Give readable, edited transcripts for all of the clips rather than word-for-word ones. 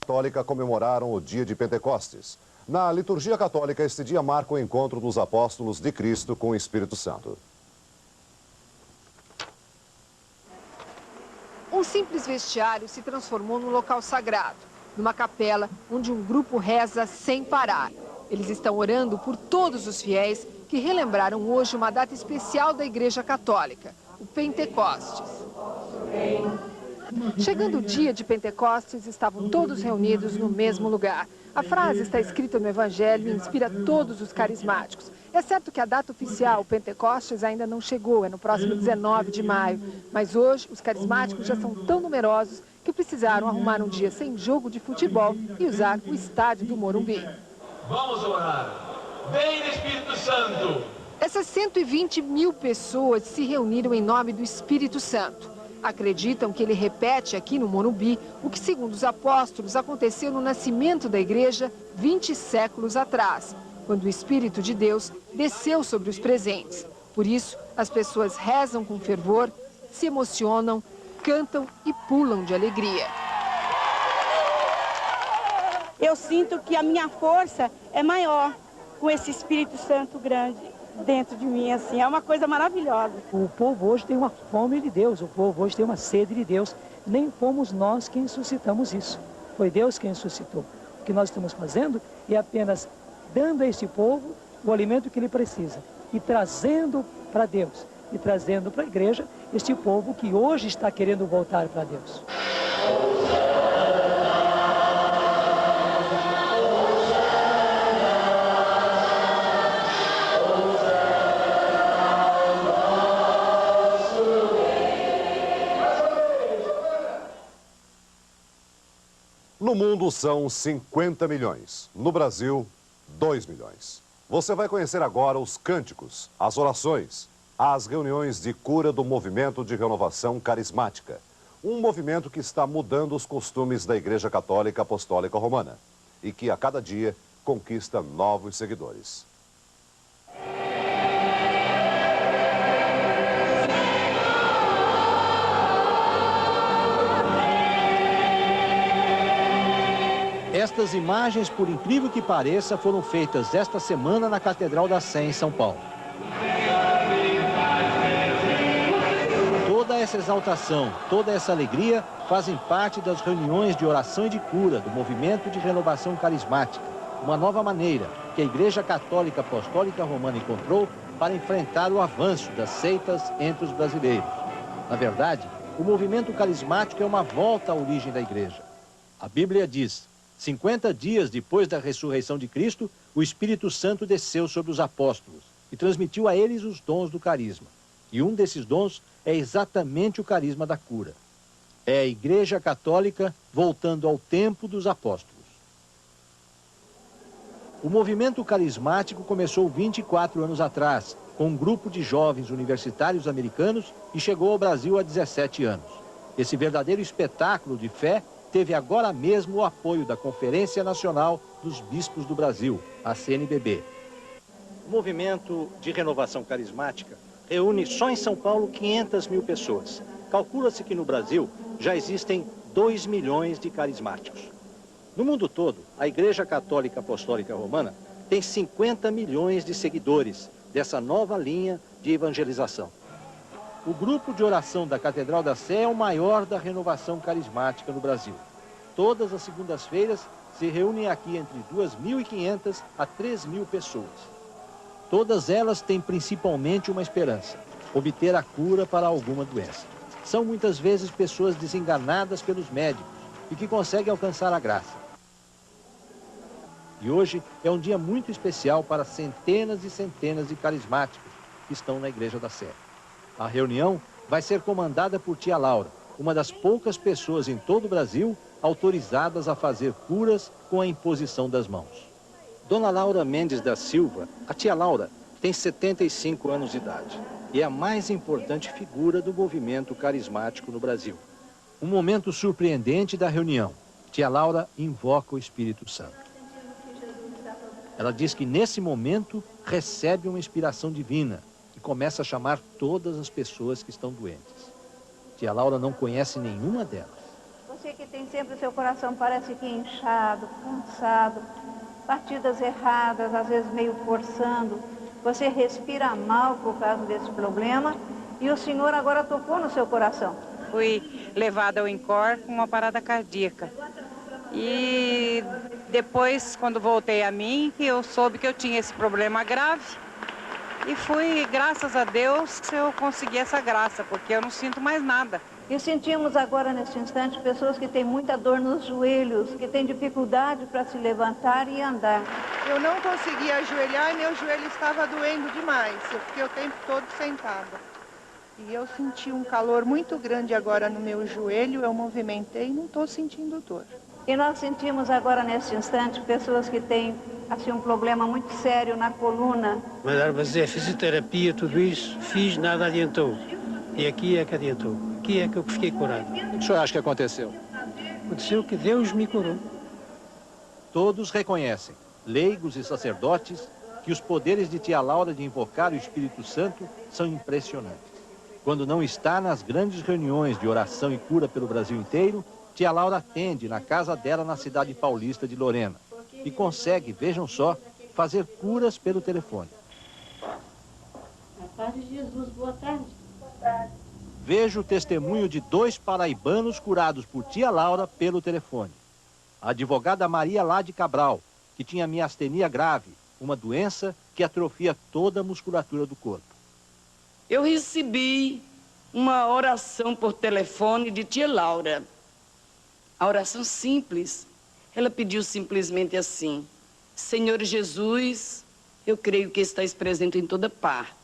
Católica comemoraram o dia de Pentecostes. Na liturgia católica, este dia marca o encontro dos apóstolos de Cristo com o Espírito Santo. Um simples vestiário se transformou num local sagrado, numa capela onde um grupo reza sem parar. Eles estão orando por todos os fiéis que relembraram hoje uma data especial da Igreja Católica, o Pentecostes. Chegando o dia de Pentecostes, estavam todos reunidos no mesmo lugar. A frase está escrita no Evangelho e inspira todos os carismáticos. É certo que a data oficial, Pentecostes, ainda não chegou, é no próximo 19 de maio. Mas hoje, os carismáticos já são tão numerosos que precisaram arrumar um dia sem jogo de futebol e usar o estádio do Morumbi. Vamos orar. Vem, Espírito Santo! Essas 120 mil pessoas se reuniram em nome do Espírito Santo. Acreditam que ele repete aqui no Morumbi o que, segundo os apóstolos, aconteceu no nascimento da igreja 20 séculos atrás, quando o Espírito de Deus desceu sobre os presentes. Por isso, as pessoas rezam com fervor, se emocionam, cantam e pulam de alegria. Eu sinto que a minha força é maior com esse Espírito Santo grande dentro de mim, assim, é uma coisa maravilhosa. O povo hoje tem uma fome de Deus, o povo hoje tem uma sede de Deus. Nem fomos nós quem suscitamos isso, foi Deus quem suscitou. O que nós estamos fazendo é apenas dando a este povo o alimento que ele precisa e trazendo para Deus e trazendo para a igreja este povo que hoje está querendo voltar para Deus. No mundo são 50 milhões. No Brasil, 2 milhões. Você vai conhecer agora os cânticos, as orações, as reuniões de cura do movimento de renovação carismática. Um movimento que está mudando os costumes da Igreja Católica Apostólica Romana e que a cada dia conquista novos seguidores. Estas imagens, por incrível que pareça, foram feitas esta semana na Catedral da Sé, em São Paulo. Toda essa exaltação, toda essa alegria fazem parte das reuniões de oração e de cura do movimento de renovação carismática, uma nova maneira que a Igreja Católica Apostólica Romana encontrou para enfrentar o avanço das seitas entre os brasileiros. Na verdade, o movimento carismático é uma volta à origem da Igreja. A Bíblia diz: 50 dias depois da ressurreição de Cristo, o Espírito Santo desceu sobre os apóstolos e transmitiu a eles os dons do carisma. E um desses dons é exatamente o carisma da cura. É a Igreja Católica voltando ao tempo dos apóstolos. O movimento carismático começou 24 anos atrás, com um grupo de jovens universitários americanos e chegou ao Brasil há 17 anos. Esse verdadeiro espetáculo de fé teve agora mesmo o apoio da Conferência Nacional dos Bispos do Brasil, a CNBB. O movimento de renovação carismática reúne só em São Paulo 500 mil pessoas. Calcula-se que no Brasil já existem 2 milhões de carismáticos. No mundo todo, a Igreja Católica Apostólica Romana tem 50 milhões de seguidores dessa nova linha de evangelização. O grupo de oração da Catedral da Sé é o maior da renovação carismática no Brasil. Todas as segundas-feiras se reúnem aqui entre 2.500 a 3.000 pessoas. Todas elas têm principalmente uma esperança: obter a cura para alguma doença. São muitas vezes pessoas desenganadas pelos médicos e que conseguem alcançar a graça. E hoje é um dia muito especial para centenas e centenas de carismáticos que estão na Igreja da Sé. A reunião vai ser comandada por tia Laura, uma das poucas pessoas em todo o Brasil autorizadas a fazer curas com a imposição das mãos. Dona Laura Mendes da Silva, a tia Laura, tem 75 anos de idade e é a mais importante figura do movimento carismático no Brasil. Um momento surpreendente da reunião. Tia Laura invoca o Espírito Santo. Ela diz que nesse momento recebe uma inspiração divina e começa a chamar todas as pessoas que estão doentes. Tia Laura não conhece nenhuma delas. Você que tem sempre o seu coração parece que inchado, cansado, batidas erradas, às vezes meio forçando. Você respira mal por causa desse problema e o Senhor agora tocou no seu coração. Fui levada ao INCOR com uma parada cardíaca. E depois, quando voltei a mim, eu soube que eu tinha esse problema grave. E fui, graças a Deus, que eu consegui essa graça, porque eu não sinto mais nada. E sentimos agora, neste instante, pessoas que têm muita dor nos joelhos, que têm dificuldade para se levantar e andar. Eu não conseguia ajoelhar e meu joelho estava doendo demais. Eu fiquei o tempo todo sentada. E eu senti um calor muito grande agora no meu joelho, eu movimentei e não estou sentindo dor. E nós sentimos agora, neste instante, pessoas que têm assim, um problema muito sério na coluna. Mandaram fazer fisioterapia, tudo isso, fiz, nada adiantou. E aqui é que adiantou. Aqui é que eu fiquei curado. O que o senhor acha que aconteceu? Aconteceu que Deus me curou. Todos reconhecem, leigos e sacerdotes, que os poderes de tia Laura de invocar o Espírito Santo são impressionantes. Quando não está nas grandes reuniões de oração e cura pelo Brasil inteiro, tia Laura atende na casa dela na cidade paulista de Lorena e consegue, vejam só, fazer curas pelo telefone. A paz de Jesus, boa tarde. Veja o testemunho de 2 paraibanos curados por tia Laura pelo telefone. A advogada Maria Lade Cabral, que tinha miastenia grave, uma doença que atrofia toda a musculatura do corpo. Eu recebi uma oração por telefone de tia Laura. A oração simples. Ela pediu simplesmente assim: Senhor Jesus, eu creio que estás presente em toda parte.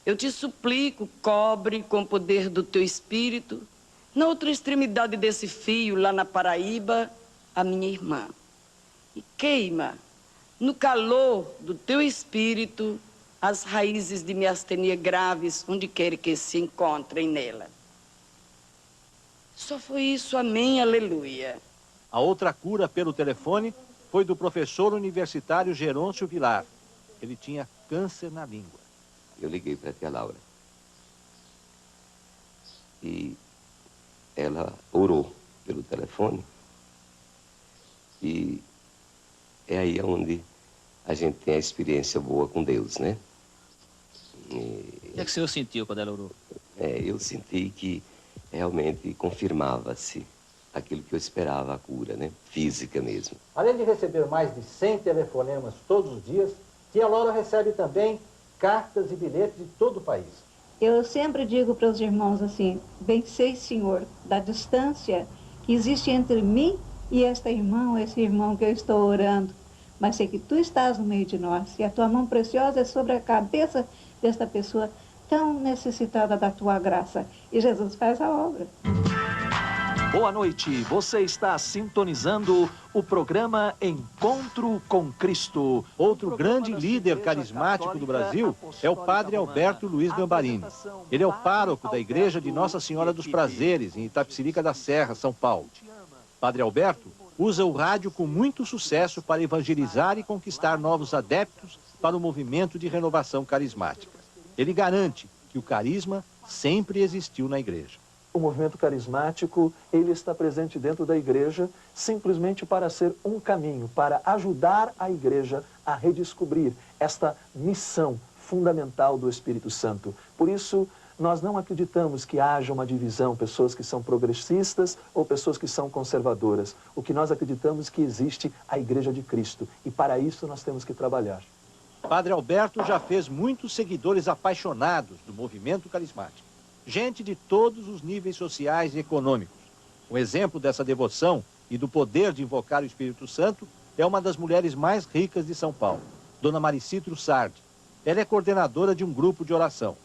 Eu te suplico, cobre com o poder do teu Espírito, na outra extremidade desse fio, lá na Paraíba, a minha irmã. E queima, no calor do teu Espírito, as raízes de miastenia graves, onde quer que se encontrem nela. Só foi isso, amém, aleluia. A outra cura pelo telefone foi do professor universitário Gerôncio Vilar. Ele tinha câncer na língua. Eu liguei para a tia Laura e ela orou pelo telefone e é aí onde a gente tem a experiência boa com Deus, né? O que é que o senhor sentiu quando ela orou? Eu senti que realmente confirmava-se aquilo que eu esperava, a cura, né? Física mesmo. Além de receber mais de 100 telefonemas todos os dias, tia Laura recebe também cartas e bilhetes de todo o país. Eu sempre digo para os irmãos assim: bem sei, Senhor, da distância que existe entre mim e esse irmão que eu estou orando, mas sei que tu estás no meio de nós e a tua mão preciosa é sobre a cabeça desta pessoa tão necessitada da tua graça. E Jesus faz a obra. Boa noite, você está sintonizando o programa Encontro com Cristo. Outro grande líder carismático do Brasil é o padre Alberto Luiz Gambarini. Ele é o pároco da igreja de Nossa Senhora dos Prazeres, em Itapecerica da Serra, São Paulo. Padre Alberto usa o rádio com muito sucesso para evangelizar e conquistar novos adeptos para o movimento de renovação carismática. Ele garante que o carisma sempre existiu na igreja. O movimento carismático, ele está presente dentro da igreja simplesmente para ser um caminho, para ajudar a igreja a redescobrir esta missão fundamental do Espírito Santo. Por isso, nós não acreditamos que haja uma divisão, pessoas que são progressistas ou pessoas que são conservadoras. O que nós acreditamos é que existe a Igreja de Cristo e para isso nós temos que trabalhar. Padre Alberto já fez muitos seguidores apaixonados do movimento carismático. Gente de todos os níveis sociais e econômicos. Um exemplo dessa devoção e do poder de invocar o Espírito Santo é uma das mulheres mais ricas de São Paulo, Dona Maricitro Sardi. Ela é coordenadora de um grupo de oração.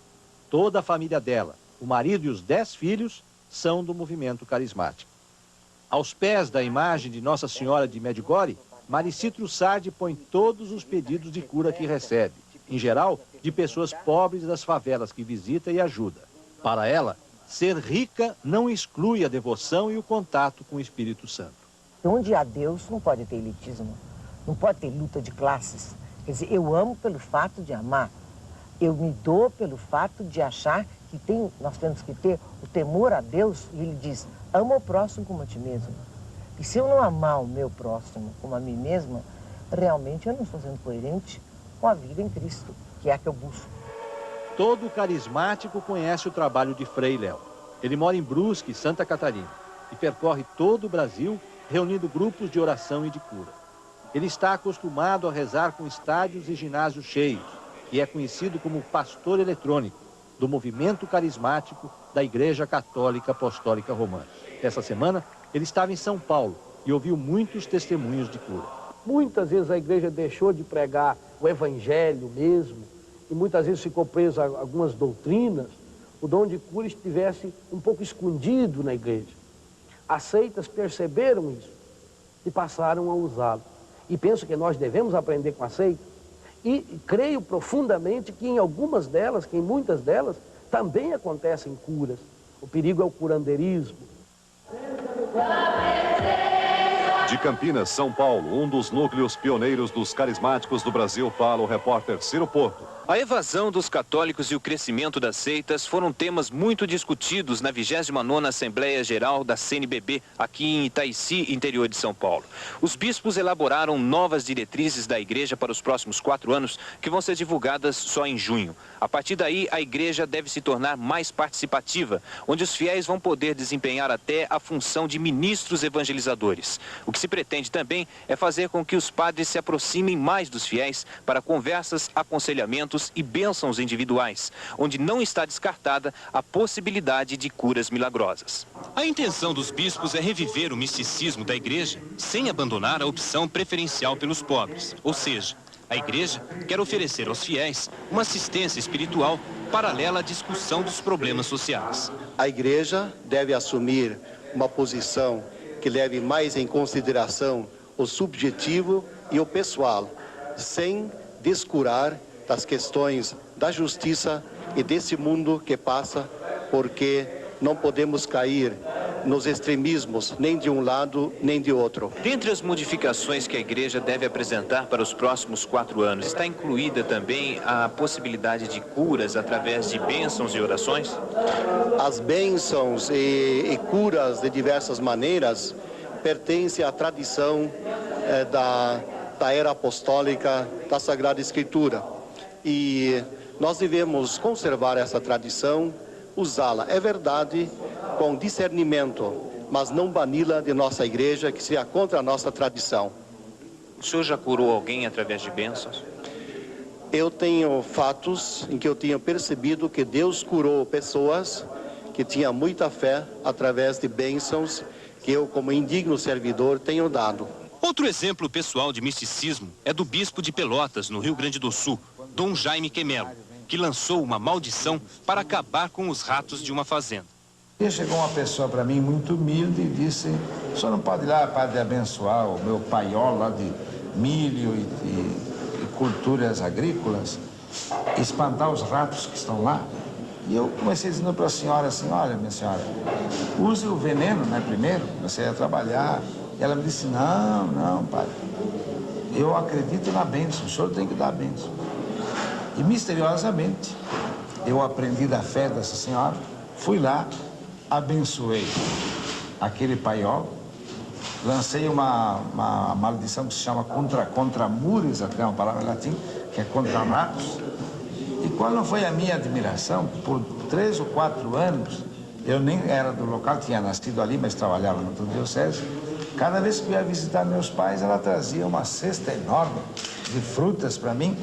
Toda a família dela, o marido e os 10 filhos, são do movimento carismático. Aos pés da imagem de Nossa Senhora de Medjugorje, Maricitro Sardi põe todos os pedidos de cura que recebe, em geral, de pessoas pobres das favelas que visita e ajuda. Para ela, ser rica não exclui a devoção e o contato com o Espírito Santo. Onde há Deus, não pode ter elitismo, não pode ter luta de classes. Quer dizer, eu amo pelo fato de amar. Eu me dou pelo fato de achar nós temos que ter o temor a Deus, e ele diz, ama o próximo como a ti mesmo. E se eu não amar o meu próximo como a mim mesma, realmente eu não estou sendo coerente com a vida em Cristo, que é a que eu busco. Todo carismático conhece o trabalho de Frei Léo. Ele mora em Brusque, Santa Catarina, e percorre todo o Brasil, reunindo grupos de oração e de cura. Ele está acostumado a rezar com estádios e ginásios cheios, e é conhecido como pastor eletrônico do movimento carismático da Igreja Católica Apostólica Romana. Essa semana, ele estava em São Paulo e ouviu muitos testemunhos de cura. Muitas vezes a igreja deixou de pregar o evangelho mesmo, e muitas vezes ficou preso a algumas doutrinas, o dom de cura estivesse um pouco escondido na igreja. As seitas perceberam isso e passaram a usá-lo. E penso que nós devemos aprender com a seita, e creio profundamente que em algumas delas, que em muitas delas, também acontecem curas. O perigo é o curandeirismo. De Campinas, São Paulo, um dos núcleos pioneiros dos carismáticos do Brasil, fala o repórter Ciro Porto. A evasão dos católicos e o crescimento das seitas foram temas muito discutidos na 29ª Assembleia Geral da CNBB, aqui em Itaici, interior de São Paulo. Os bispos elaboraram novas diretrizes da igreja para os próximos 4 anos, que vão ser divulgadas só em junho. A partir daí, a igreja deve se tornar mais participativa, onde os fiéis vão poder desempenhar até a função de ministros evangelizadores. O que se pretende também é fazer com que os padres se aproximem mais dos fiéis para conversas, aconselhamentos e bênçãos individuais, onde não está descartada a possibilidade de curas milagrosas. A intenção dos bispos é reviver o misticismo da igreja sem abandonar a opção preferencial pelos pobres, ou seja, a igreja quer oferecer aos fiéis uma assistência espiritual paralela à discussão dos problemas sociais. A igreja deve assumir uma posição que leve mais em consideração o subjetivo e o pessoal, sem descurar das questões da justiça e desse mundo que passa, porque não podemos cair nos extremismos, nem de um lado, nem de outro. Dentre as modificações que a igreja deve apresentar para os próximos 4 anos, está incluída também a possibilidade de curas através de bênçãos e orações? As bênçãos e curas de diversas maneiras pertencem à tradição da era apostólica da Sagrada Escritura. E nós devemos conservar essa tradição, usá-la, é verdade, com discernimento, mas não bani-la de nossa igreja, que seja contra a nossa tradição. O senhor já curou alguém através de bênçãos? Eu tenho fatos em que eu tenho percebido que Deus curou pessoas que tinham muita fé através de bênçãos que eu, como indigno servidor, tenho dado. Outro exemplo pessoal de misticismo é do bispo de Pelotas, no Rio Grande do Sul, Dom Jaime Quemelo, que lançou uma maldição para acabar com os ratos de uma fazenda. E chegou uma pessoa para mim muito humilde e disse: o senhor não pode ir lá, padre, abençoar o meu paiol lá de milho e culturas agrícolas, espantar os ratos que estão lá? E eu comecei dizendo para a senhora assim: olha, minha senhora, use o veneno, né, primeiro, você ia trabalhar. E ela me disse: não, padre, eu acredito na bênção, o senhor tem que dar a bênção. E misteriosamente, eu aprendi da fé dessa senhora, fui lá, abençoei aquele paiol, lancei uma maldição que se chama contra mures, até uma palavra em latim, que é contra ratos. E qual não foi a minha admiração? Por 3 ou 4 anos, eu nem era do local, tinha nascido ali, mas trabalhava no diocese. Cada vez que eu ia visitar meus pais, ela trazia uma cesta enorme de frutas para mim,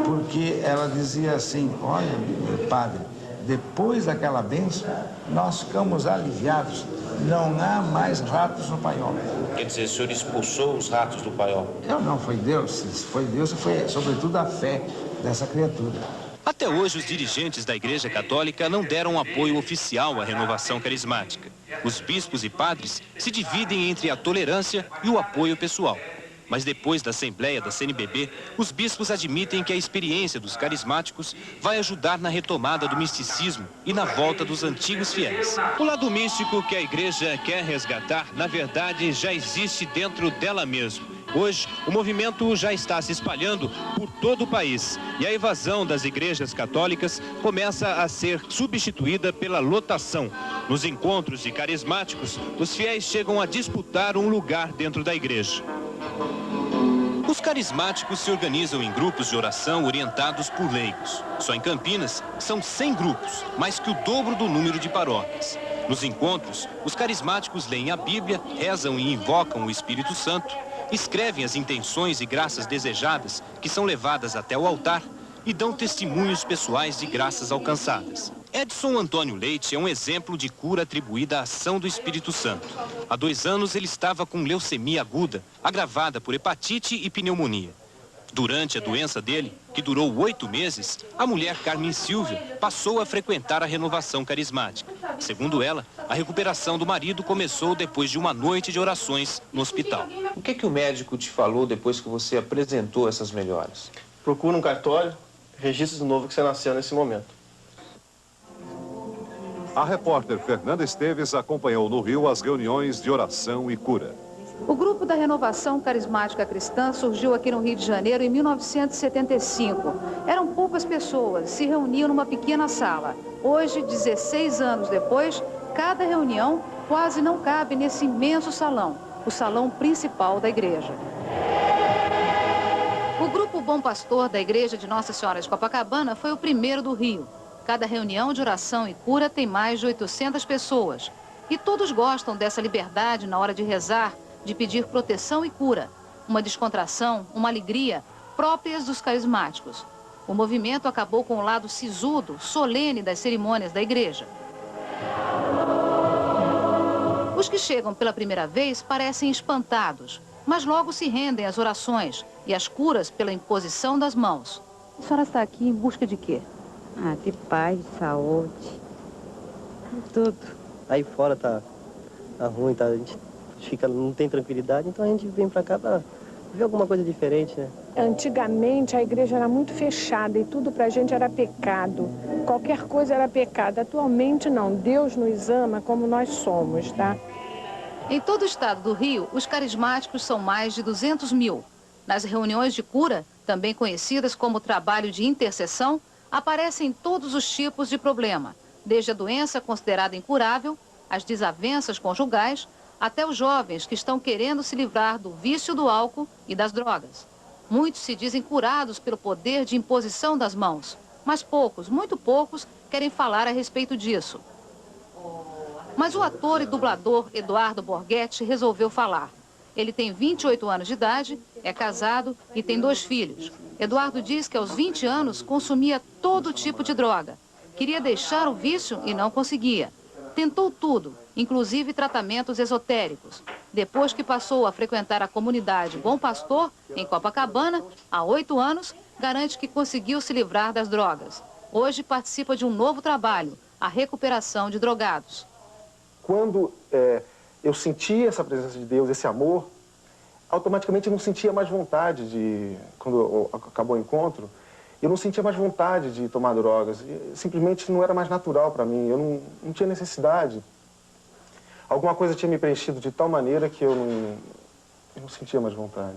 porque ela dizia assim: olha, meu padre, depois daquela bênção, nós ficamos aliviados, não há mais ratos no paiol. Quer dizer, o senhor expulsou os ratos do paiol? Eu não, foi Deus, foi sobretudo a fé dessa criatura. Até hoje, os dirigentes da Igreja Católica não deram apoio oficial à renovação carismática. Os bispos e padres se dividem entre a tolerância e o apoio pessoal. Mas depois da Assembleia da CNBB, os bispos admitem que a experiência dos carismáticos vai ajudar na retomada do misticismo e na volta dos antigos fiéis. O lado místico que a Igreja quer resgatar, na verdade, já existe dentro dela mesma. Hoje, o movimento já está se espalhando por todo o país e a evasão das igrejas católicas começa a ser substituída pela lotação. Nos encontros de carismáticos, os fiéis chegam a disputar um lugar dentro da igreja. Os carismáticos se organizam em grupos de oração orientados por leigos. Só em Campinas, são 100 grupos, mais que o dobro do número de paróquias. Nos encontros, os carismáticos leem a Bíblia, rezam e invocam o Espírito Santo, escrevem as intenções e graças desejadas que são levadas até o altar e dão testemunhos pessoais de graças alcançadas. Edson Antônio Leite é um exemplo de cura atribuída à ação do Espírito Santo. Há 2 anos ele estava com leucemia aguda, agravada por hepatite e pneumonia. Durante a doença dele, que durou 8 meses, a mulher Carmen Silvia passou a frequentar a renovação carismática. Segundo ela, a recuperação do marido começou depois de uma noite de orações no hospital. O que o médico te falou depois que você apresentou essas melhoras? Procura um cartório, registra de novo que você nasceu nesse momento. A repórter Fernanda Esteves acompanhou no Rio as reuniões de oração e cura. O grupo da Renovação Carismática Cristã surgiu aqui no Rio de Janeiro em 1975. Eram poucas pessoas, se reuniam numa pequena sala. Hoje, 16 anos depois, cada reunião quase não cabe nesse imenso salão, o salão principal da igreja. O Grupo Bom Pastor da Igreja de Nossa Senhora de Copacabana foi o primeiro do Rio. Cada reunião de oração e cura tem mais de 800 pessoas. E todos gostam dessa liberdade na hora de rezar, de pedir proteção e cura. Uma descontração, uma alegria próprias dos carismáticos. O movimento acabou com o lado sisudo, solene das cerimônias da igreja. Os que chegam pela primeira vez parecem espantados, mas logo se rendem às orações e às curas pela imposição das mãos. A senhora está aqui em busca de quê? De paz, de saúde, de tudo. Aí fora tá ruim, a gente não tem tranquilidade, então a gente vem pra cá pra ver alguma coisa diferente, né? Antigamente a igreja era muito fechada e tudo pra gente era pecado. Qualquer coisa era pecado. Atualmente não, Deus nos ama como nós somos, tá? Em todo o estado do Rio, os carismáticos são mais de 200 mil. Nas reuniões de cura, também conhecidas como trabalho de intercessão, aparecem todos os tipos de problema, desde a doença considerada incurável, as desavenças conjugais, até os jovens que estão querendo se livrar do vício do álcool e das drogas. Muitos se dizem curados pelo poder de imposição das mãos, mas poucos, muito poucos, querem falar a respeito disso. Mas o ator e dublador Eduardo Borghetti resolveu falar. Ele tem 28 anos de idade, é casado e tem 2 filhos. Eduardo diz que aos 20 anos consumia todo tipo de droga. Queria deixar o vício e não conseguia. Tentou tudo, inclusive tratamentos esotéricos. Depois que passou a frequentar a comunidade Bom Pastor, em Copacabana, há 8 anos, garante que conseguiu se livrar das drogas. Hoje participa de um novo trabalho, a recuperação de drogados. Quando eu senti essa presença de Deus, esse amor, automaticamente eu não sentia mais vontade de, quando acabou o encontro, eu não sentia mais vontade de tomar drogas. Simplesmente não era mais natural para mim, eu não tinha necessidade. Alguma coisa tinha me preenchido de tal maneira que eu não sentia mais vontade.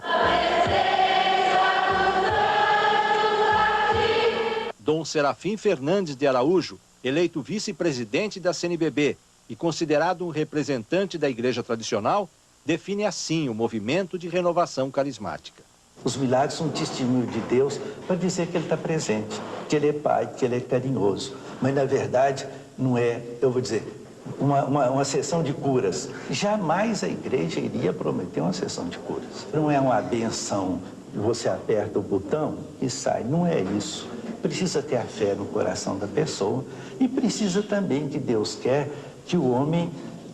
Dom Serafim Fernandes de Araújo, eleito vice-presidente da CNBB e considerado um representante da igreja tradicional, define assim o movimento de renovação carismática. Os milagres são um testemunho de Deus para dizer que Ele está presente, que Ele é Pai, que Ele é carinhoso. Mas, na verdade, não é, eu vou dizer, uma sessão de curas. Jamais a igreja iria prometer uma sessão de curas. Não é uma benção, você aperta o botão e sai. Não é isso. Precisa ter a fé no coração da pessoa e precisa também que Deus quer que o homem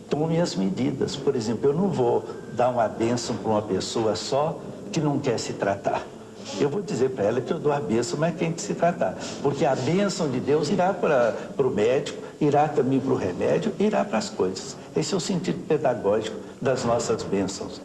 tome as medidas. Por exemplo, eu não vou dar uma bênção para uma pessoa só que não quer se tratar. Eu vou dizer para ela que eu dou a bênção, mas tem que se tratar. Porque a bênção de Deus irá para o médico, irá também para o remédio, irá para as coisas. Esse é o sentido pedagógico das nossas bênçãos.